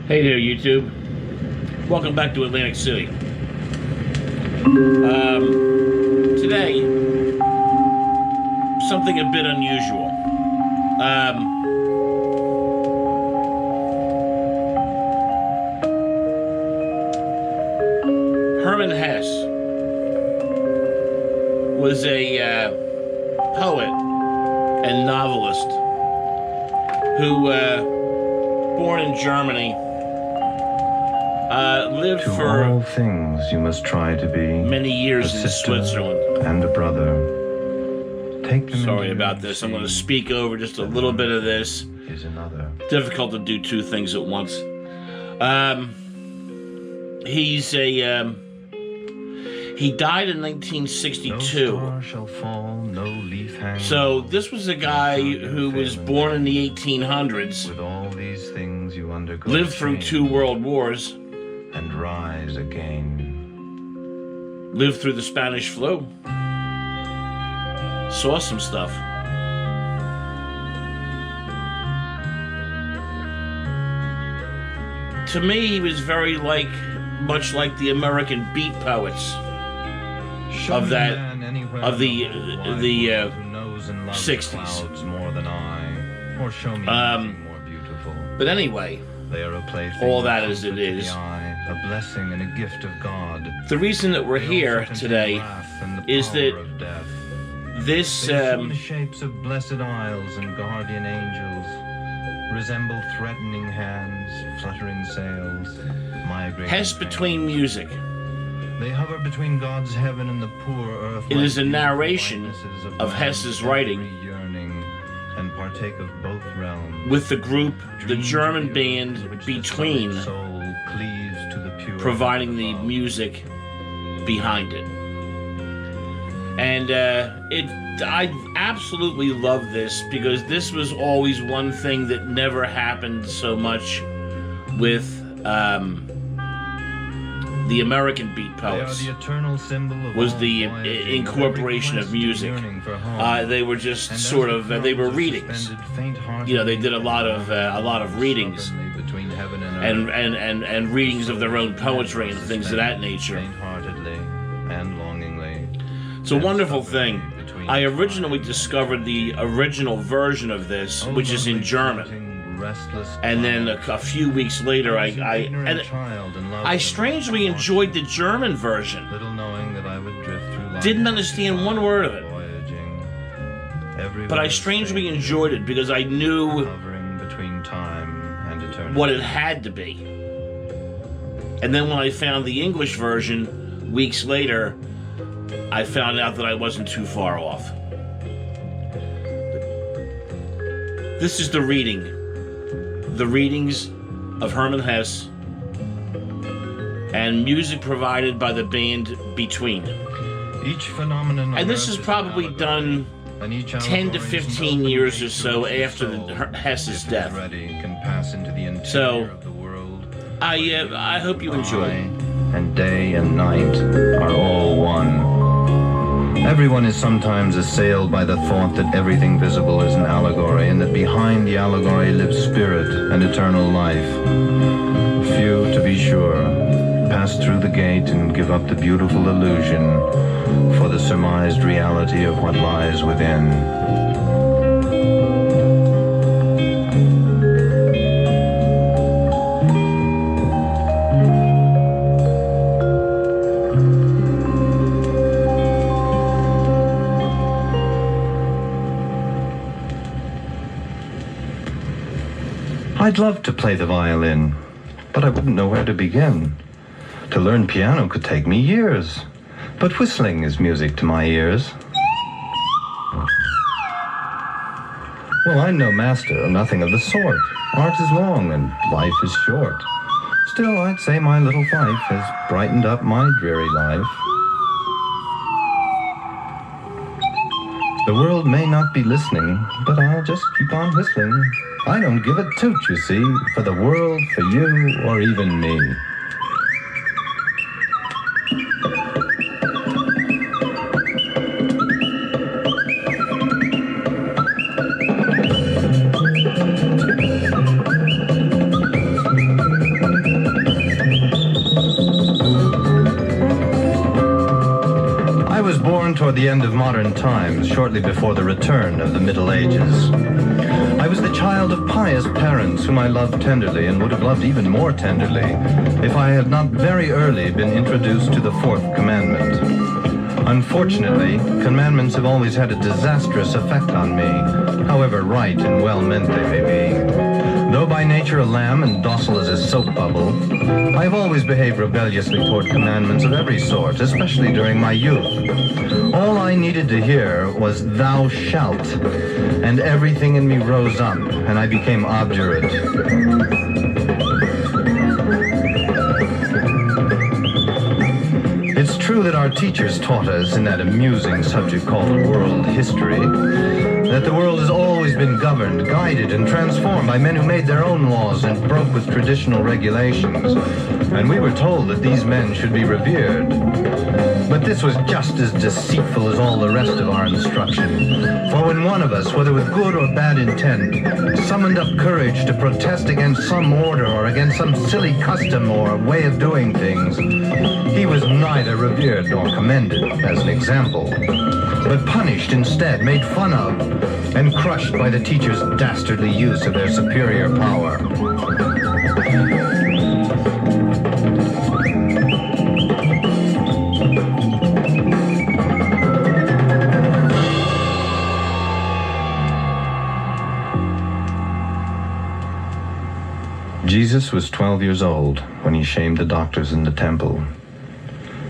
Hey there, YouTube. Welcome back to Atlantic City. Today, something a bit unusual. Hermann Hesse was a poet and novelist who, born in Germany, lived to for all things you must try to be many years in Switzerland. And a brother. Take them. Sorry about this. I'm going to speak over just a little bit of this. Is another. Difficult to do two things at once. He died in 1962. No star shall fall, no leaf hang. So this was a guy who was born in the 1800s. With all these things you undergo. Lived through 2 world wars. And rise again. Lived through the Spanish flu. Saw some stuff. To me, he was very much like the American beat poets of the 60s. But anyway, all that as it is. A blessing and a gift of God. The reason that we're here today is that this the shapes of blessed isles and guardian angels resemble threatening hands, fluttering sails, migrating. Hesse between music. They hover between God's heaven and the poor earth. It is a narration of Hesse's writing and partake of both realms. With the group, the German band Between, providing the music behind it. And I absolutely love this because this was always one thing that never happened so much with the American beat poets. Was the incorporation of music. They were just sort of they were readings. You know, they did a lot of readings and readings of their own poetry and things of that nature. It's a wonderful thing. I originally discovered the original version of this, which is in German. And then a few weeks later, I strangely enjoyed the German version. Didn't understand one word of it. But I strangely enjoyed it because I knew what it had to be. And then when I found the English version, weeks later, I found out that I wasn't too far off. This is the reading. The readings of Hermann Hesse and music provided by the band Between. Each phenomenon and this is probably done 10 to 15 years or so after Hesse's death. So I hope you enjoy. And day and night are all one. Everyone is sometimes assailed by the thought that everything visible is an allegory, and that behind the allegory lives spirit and eternal life. Few, to be sure, pass through the gate and give up the beautiful illusion for the surmised reality of what lies within. I'd love to play the violin, but I wouldn't know where to begin. To learn piano could take me years, but whistling is music to my ears. Well, I'm no master, nothing of the sort. Art is long and life is short. Still, I'd say my little fife has brightened up my dreary life. The world may not be listening, but I'll just keep on whistling. I don't give a toot, you see, for the world, for you, or even me. toward the end of modern times, shortly before the return of the Middle Ages. I was the child of pious parents whom I loved tenderly and would have loved even more tenderly if I had not very early been introduced to the fourth commandment. Unfortunately, commandments have always had a disastrous effect on me, however right and well-meant they may be. Though by nature a lamb and docile as a soap bubble, I have always behaved rebelliously toward commandments of every sort, especially during my youth. All I needed to hear was, "Thou shalt," and everything in me rose up, and I became obdurate. It's true that our teachers taught us in that amusing subject called world history that the world has always been governed, guided, and transformed by men who made their own laws and broke with traditional regulations. And we were told that these men should be revered. But this was just as deceitful as all the rest of our instruction. For when one of us, whether with good or bad intent, summoned up courage to protest against some order or against some silly custom or way of doing things, he was neither revered nor commended as an example, but punished instead, made fun of, and crushed by the teacher's dastardly use of their superior power. Jesus was 12 years old when he shamed the doctors in the temple.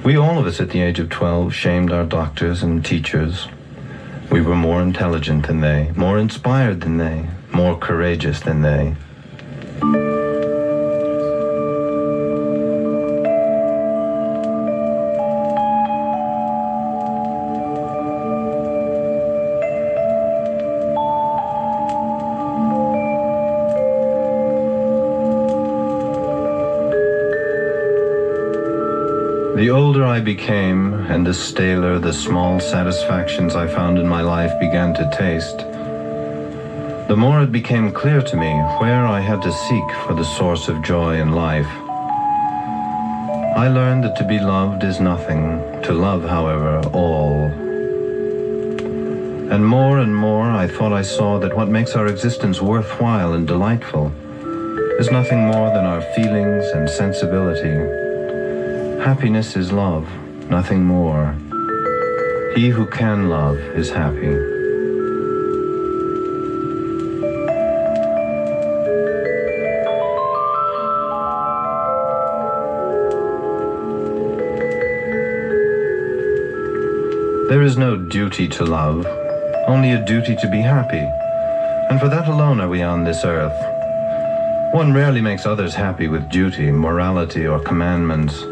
We all of us at the age of 12 shamed our doctors and teachers. We were more intelligent than they, more inspired than they, more courageous than they. The older I became, and the staler the small satisfactions I found in my life began to taste, the more it became clear to me where I had to seek for the source of joy in life. I learned that to be loved is nothing, to love, however, all. And more I thought I saw that what makes our existence worthwhile and delightful is nothing more than our feelings and sensibility. Happiness is love, nothing more. He who can love is happy. There is no duty to love, only a duty to be happy. And for that alone are we on this earth. One rarely makes others happy with duty, morality, or commandments,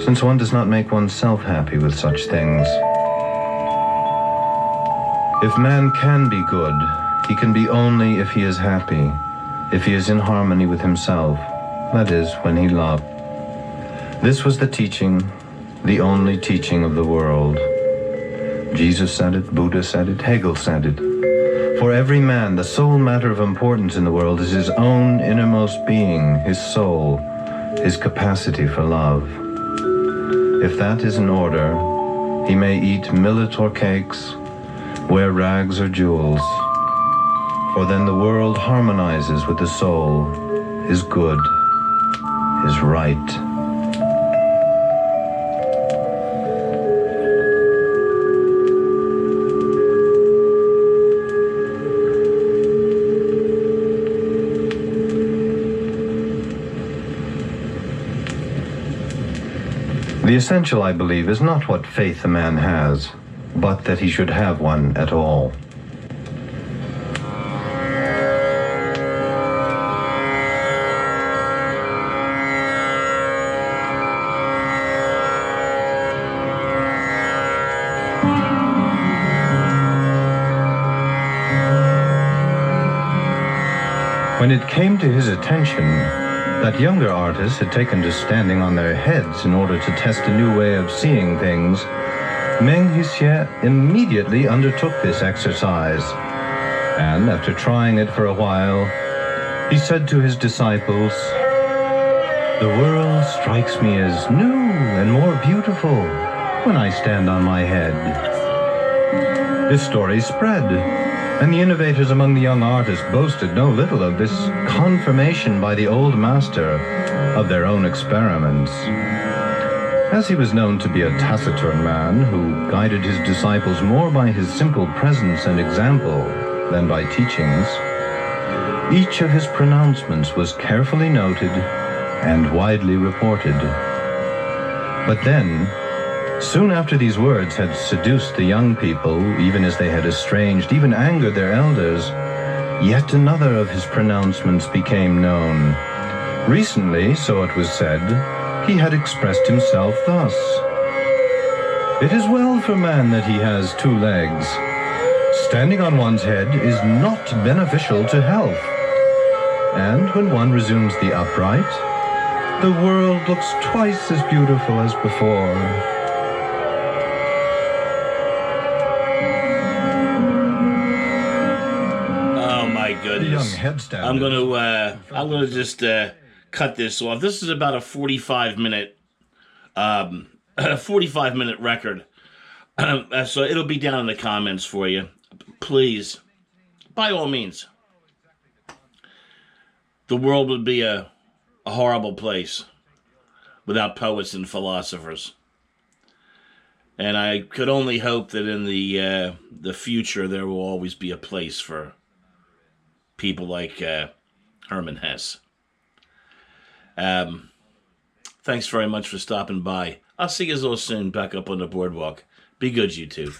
since one does not make oneself happy with such things. If man can be good, he can be only if he is happy, if he is in harmony with himself, that is, when he loves. This was the teaching, the only teaching of the world. Jesus said it, Buddha said it, Hegel said it. For every man, the sole matter of importance in the world is his own innermost being, his soul, his capacity for love. If that is in order, he may eat millet or cakes, wear rags or jewels, for then the world harmonizes with the soul, is good, is right. The essential, I believe, is not what faith a man has, but that he should have one at all. When it came to his attention that younger artists had taken to standing on their heads in order to test a new way of seeing things, Meng Hsie immediately undertook this exercise, and after trying it for a while, he said to his disciples, "The world strikes me as new and more beautiful when I stand on my head." This story spread, and the innovators among the young artists boasted no little of this confirmation by the old master of their own experiments. As he was known to be a taciturn man who guided his disciples more by his simple presence and example than by teachings, each of his pronouncements was carefully noted and widely reported. But then, soon after these words had seduced the young people, even as they had estranged, even angered their elders, yet another of his pronouncements became known. Recently, so it was said, he had expressed himself thus: "It is well for man that he has two legs. Standing on one's head is not beneficial to health. And when one resumes the upright, the world looks twice as beautiful as before." Oh my goodness! I'm gonna just cut this off. This is about a 45-minute record, so it'll be down in the comments for you. Please, by all means. The world would be a horrible place without poets and philosophers. And I could only hope that in the future there will always be a place for people like Hermann Hesse. Thanks very much for stopping by. I'll see you all soon back up on the boardwalk. Be good, you two.